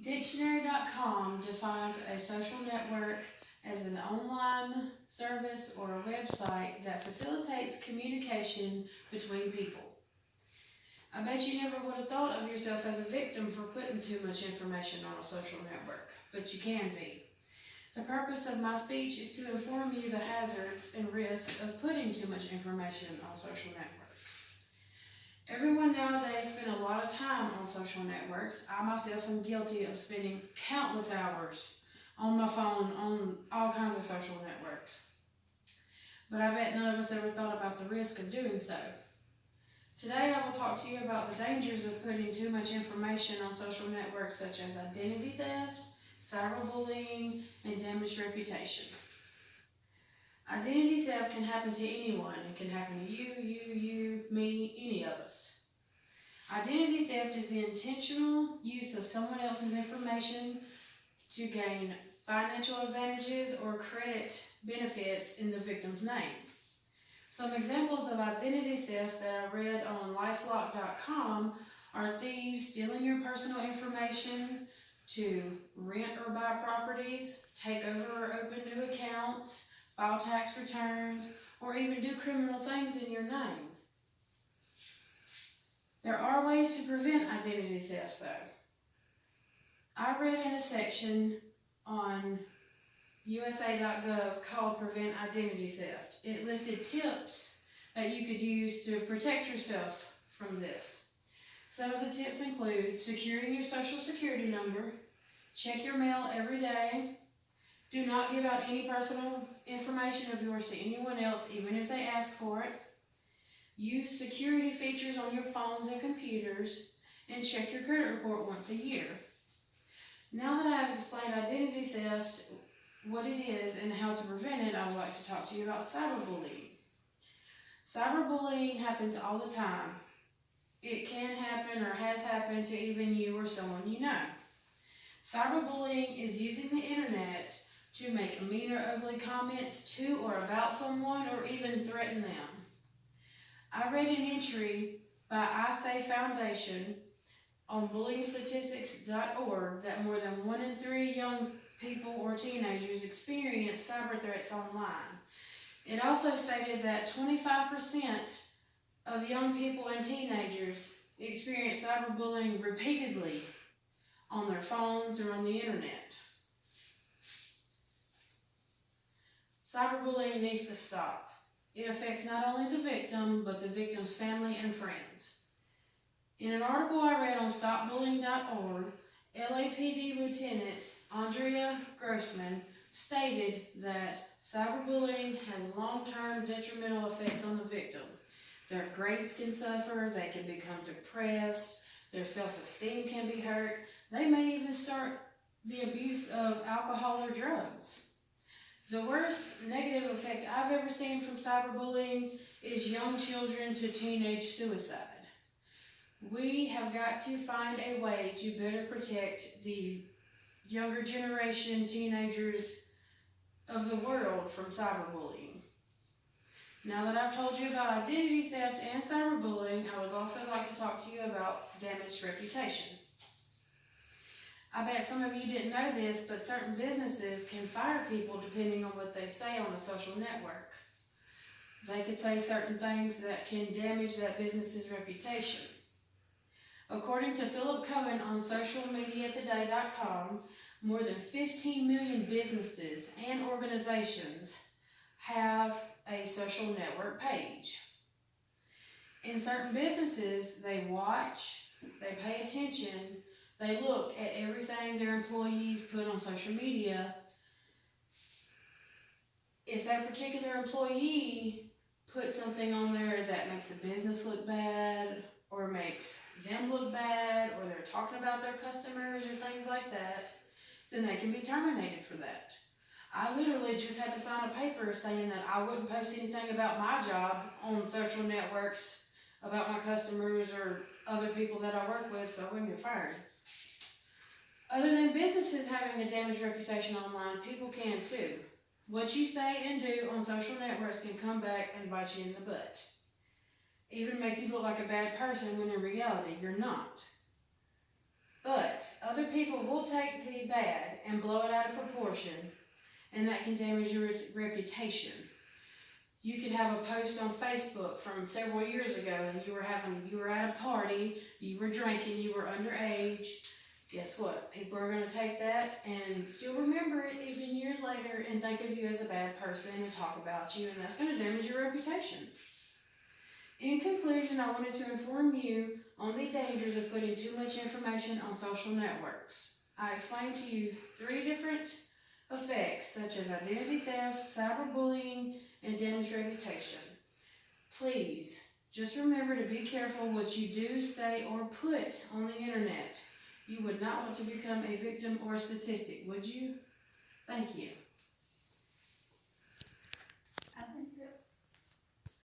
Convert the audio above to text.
Dictionary.com defines a social network as an online service or a website that facilitates communication between people. I bet you never would have thought of yourself as a victim for putting too much information on a social network, but you can be. The purpose of my speech is to inform you the hazards and risks of putting too much information on social networks. Everyone nowadays spends a lot of time on social networks. I myself am guilty of spending countless hours on my phone on all kinds of social networks. But I bet none of us ever thought about the risk of doing so. Today I will talk to you about the dangers of putting too much information on social networks such as identity theft, cyberbullying, and damaged reputation. Identity theft can happen to anyone. It can happen to you, me, any of us. Identity theft is the intentional use of someone else's information to gain financial advantages or credit benefits in the victim's name. Some examples of identity theft that I read on lifelock.com are thieves stealing your personal information to rent or buy properties, take over or open new accounts, file tax returns, or even do criminal things in your name. There are ways to prevent identity theft though. I read in a section on USA.gov called Prevent Identity Theft. It listed tips that you could use to protect yourself from this. Some of the tips include securing your social security number, check your mail every day, do not give out any personal information of yours to anyone else, even if they ask for it, use security features on your phones and computers, and check your credit report once a year. Now that I have explained identity theft, what it is, and how to prevent it, I would like to talk to you about cyberbullying. Cyberbullying happens all the time. It can happen or has happened to even you or someone you know. Cyberbullying is using the internet to make mean or ugly comments to or about someone or even threaten them. I read an entry by I Say Foundation on bullyingstatistics.org that more than 1 in 3 young people or teenagers experience cyber threats online. It also stated that 25% of young people and teenagers experience cyberbullying repeatedly on their phones or on the internet. Cyberbullying needs to stop. It affects not only the victim, but the victim's family and friends. In an article I read on stopbullying.org, LAPD Lieutenant Andrea Grossman stated that cyberbullying has long-term detrimental effects on the victim. Their grades can suffer, they can become depressed, their self-esteem can be hurt, they may even start the abuse of alcohol or drugs. The worst negative effect I've ever seen from cyberbullying is young children to teenage suicide. We have got to find a way to better protect the younger generation, teenagers of the world from cyberbullying. Now that I've told you about identity theft and cyberbullying, I would also like to talk to you about damaged reputation. I bet some of you didn't know this, but certain businesses can fire people depending on what they say on a social network. They could say certain things that can damage that business's reputation. According to Philip Cohen on socialmediatoday.com, more than 15 million businesses and organizations have a social network page. In certain businesses, they watch, they pay attention, they look at everything their employees put on social media. If that particular employee puts something on there that makes the business look bad, or makes them look bad, or they're talking about their customers or things like that, then they can be terminated for that. I literally just had to sign a paper saying that I wouldn't post anything about my job on social networks, about my customers or other people that I work with, so I wouldn't get fired. Other than businesses having a damaged reputation online, people can too. What you say and do on social networks can come back and bite you in the butt. Even make you look like a bad person when in reality you're not. But other people will take the bad and blow it out of proportion, and that can damage your reputation. You could have a post on Facebook from several years ago, and you were at a party, you were drinking, you were underage. Guess what? People are going to take that and still remember it even years later and think of you as a bad person and talk about you, and that's going to damage your reputation. In conclusion, I wanted to inform you on the dangers of putting too much information on social networks. I explained to you 3 different effects, such as identity theft, cyberbullying, and damaged reputation. Please, just remember to be careful what you do, say, or put on the internet. You would not want to become a victim or a statistic, would you? Thank you.